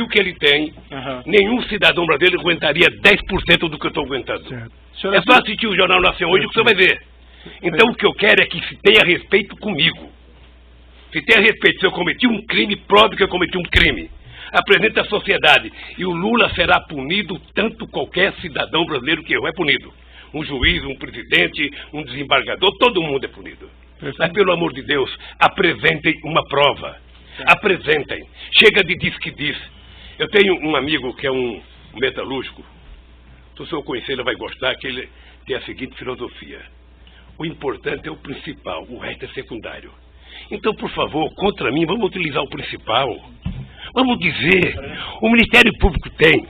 o que ele tem, nenhum cidadão brasileiro aguentaria 10% do que eu estou aguentando. É só assistir o Jornal Nacional hoje que você vai ver. Então o que eu quero é que se tenha respeito comigo. Se tenha respeito, se eu cometi um crime, prove que eu cometi um crime. Apresente à sociedade. E o Lula será punido tanto qualquer cidadão brasileiro que eu é punido. Um juiz, um presidente, um desembargador, todo mundo é punido. Mas pelo amor de Deus, apresentem uma prova. Apresentem. Chega de diz que diz. Eu tenho um amigo que é um metalúrgico. Se o senhor conhecer, ele vai gostar, que ele tem a seguinte filosofia. O importante é o principal, o resto é secundário. Então, por favor, contra mim, vamos utilizar o principal. Vamos dizer, o Ministério Público tem,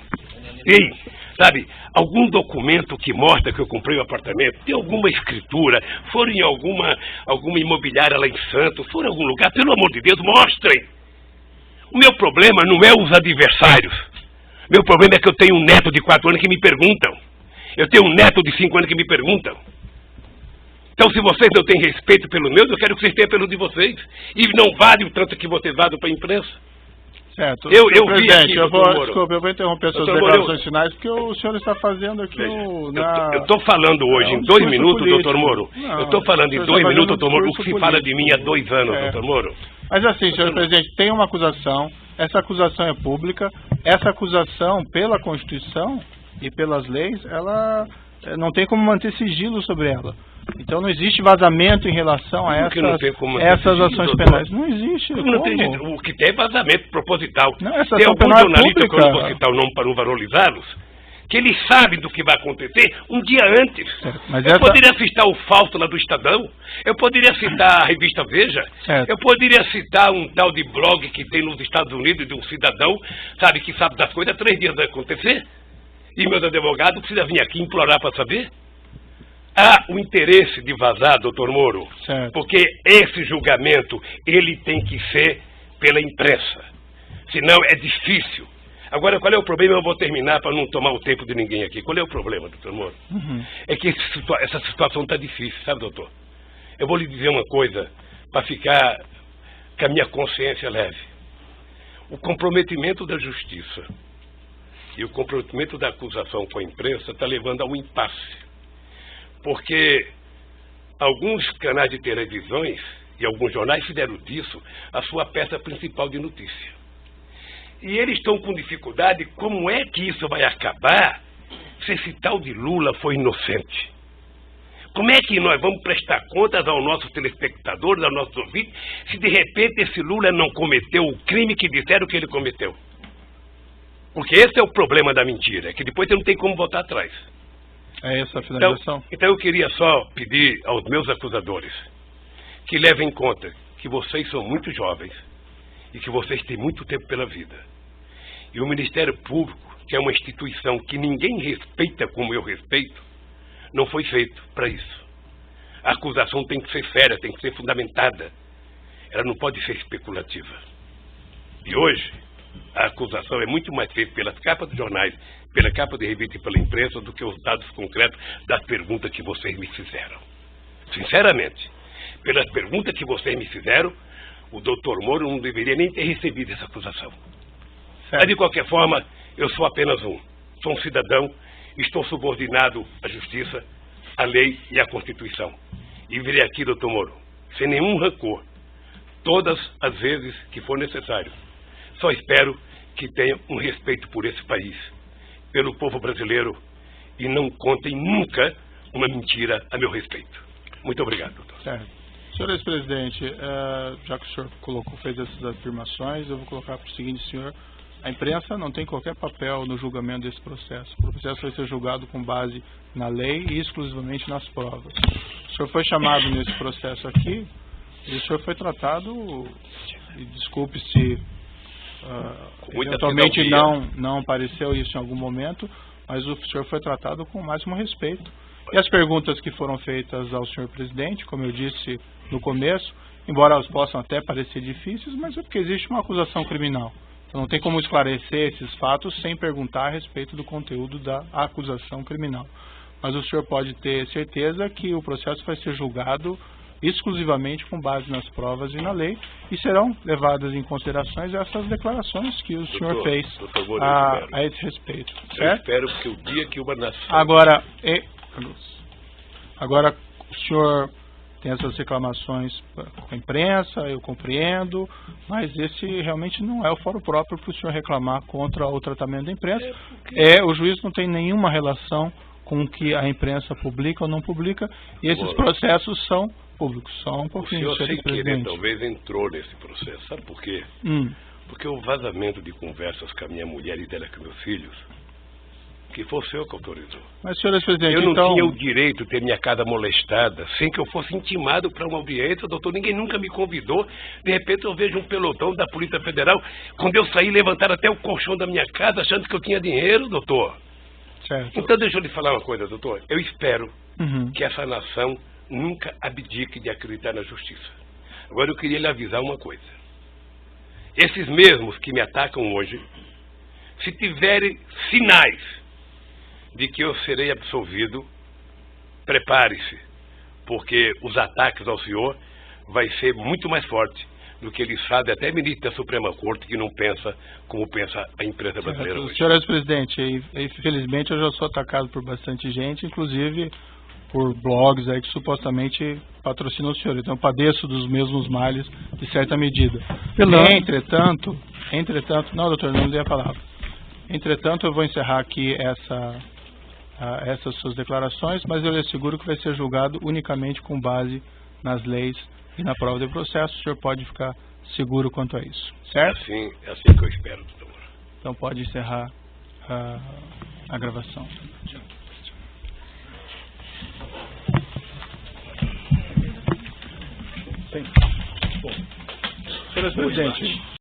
sabe, algum documento que mostra que eu comprei o apartamento, tem alguma escritura, foram em alguma imobiliária lá em Santos, foram em algum lugar, pelo amor de Deus, mostrem. O meu problema não é os adversários. Meu problema é que eu tenho um neto de 4 anos que me perguntam. Eu tenho um neto de 5 anos que me perguntam. Então, se vocês não têm respeito pelos meus, eu quero que vocês tenham pelo de vocês. E não vale o tanto que vocês vadam para a imprensa. Certo. Eu vi aqui, desculpa, eu vou interromper suas declarações finais, porque o senhor está fazendo aqui Eu estou falando hoje em 2 minutos, doutor Moro. Eu estou falando em 2 minutos, doutor Moro, o que se fala de mim há 2 anos, doutor Moro. Mas assim, senhor presidente, tem uma acusação, essa acusação é pública, essa acusação, pela Constituição e pelas leis, ela não tem como manter sigilo sobre ela. Então não existe vazamento em relação a essas ações penais. Não existe. Não tem, o que tem é vazamento proposital. Não, essa tem algum jornalista, pública, que eu não vou citar o nome para não valorizá-los, que ele sabe do que vai acontecer um dia antes. Eu poderia citar o Fausto lá do Estadão, eu poderia citar a revista Veja, eu poderia citar um tal de blog que tem nos Estados Unidos de um cidadão, sabe, que sabe das coisas 3 dias vai acontecer, e meus advogados precisam vir aqui implorar para saber. Há o interesse de vazar, doutor Moro, porque esse julgamento, ele tem que ser pela imprensa, senão é difícil. Agora, qual é o problema? Eu vou terminar para não tomar o tempo de ninguém aqui. Qual é o problema, doutor Moro? É que essa situação está difícil, sabe, doutor? Eu vou lhe dizer uma coisa, para ficar com a minha consciência leve. O comprometimento da justiça e o comprometimento da acusação com a imprensa está levando a um impasse. Porque alguns canais de televisões e alguns jornais fizeram disso a sua peça principal de notícia. E eles estão com dificuldade, como é que isso vai acabar se esse tal de Lula foi inocente? Como é que nós vamos prestar contas aos nossos telespectadores, aos nossos ouvintes, se de repente esse Lula não cometeu o crime que disseram que ele cometeu? Porque esse é o problema da mentira, é que depois você não tem como voltar atrás. É essa a finalização? Então eu queria só pedir aos meus acusadores que levem em conta que vocês são muito jovens e que vocês têm muito tempo pela vida. E o Ministério Público, que é uma instituição que ninguém respeita como eu respeito, não foi feito para isso. A acusação tem que ser séria, tem que ser fundamentada. Ela não pode ser especulativa. E hoje, a acusação é muito mais feita pelas capas de jornais, pela capa de revista e pela imprensa do que os dados concretos das perguntas que vocês me fizeram. Sinceramente, pelas perguntas que vocês me fizeram, o doutor Moro não deveria nem ter recebido essa acusação. Mas, de qualquer forma, eu sou apenas sou um cidadão, estou subordinado à justiça, à lei e à Constituição. E virei aqui, doutor Moro, sem nenhum rancor, todas as vezes que for necessário. Só espero que tenha um respeito por esse país, pelo povo brasileiro, e não contem nunca uma mentira a meu respeito. Muito obrigado, doutor. Senhor ex-presidente, já que o senhor fez essas afirmações, eu vou colocar para o seguinte, senhor: a imprensa não tem qualquer papel no julgamento desse processo. O processo vai ser julgado com base na lei e exclusivamente nas provas. O senhor foi chamado nesse processo aqui e o senhor foi tratado, e desculpe se eventualmente não apareceu isso em algum momento, mas o senhor foi tratado com o máximo respeito. E as perguntas que foram feitas ao senhor presidente, como eu disse no começo, embora elas possam até parecer difíceis, mas é porque existe uma acusação criminal. Então não tem como esclarecer esses fatos sem perguntar a respeito do conteúdo da acusação criminal. Mas o senhor pode ter certeza que o processo vai ser julgado exclusivamente com base nas provas e na lei, e serão levadas em consideração essas declarações que o senhor fez a esse respeito. Certo? Eu espero que o dia que uma nação... Agora, o senhor tem essas reclamações com a imprensa, eu compreendo, mas esse realmente não é o fórum próprio para o senhor reclamar contra o tratamento da imprensa. O juiz não tem nenhuma relação com o que a imprensa publica ou não publica, e esses processos são públicos. Só um pouquinho, o senhor, sem querer, talvez entrou nesse processo. Sabe por quê? Porque o vazamento de conversas com a minha mulher e dela com meus filhos, que foi o senhor que autorizou. Mas, senhor presidente, eu não tinha o direito de ter minha casa molestada sem que eu fosse intimado para uma audiência, doutor. Ninguém nunca me convidou. De repente eu vejo um pelotão da Polícia Federal. Quando eu saí, levantaram até o colchão da minha casa achando que eu tinha dinheiro, doutor. Certo. Então deixa eu lhe falar uma coisa, doutor. Eu espero que essa nação nunca abdique de acreditar na justiça. Agora eu queria lhe avisar uma coisa. Esses mesmos que me atacam hoje, se tiverem sinais de que eu serei absolvido, prepare-se, porque os ataques ao senhor vai ser muito mais forte do que ele sabe, até ministro da Suprema Corte, que não pensa como pensa a imprensa brasileira hoje. Senhor presidente, infelizmente eu já sou atacado por bastante gente, inclusive por blogs aí que supostamente patrocinam o senhor, então eu padeço dos mesmos males de certa medida. Entretanto, não, doutor, não dei a palavra. Entretanto, eu vou encerrar aqui essas suas declarações, mas eu lhe asseguro que vai ser julgado unicamente com base nas leis e na prova de processo. O senhor pode ficar seguro quanto a isso, certo? É assim que eu espero, doutor. Então pode encerrar a gravação. Sim. Bom, senhor presidente,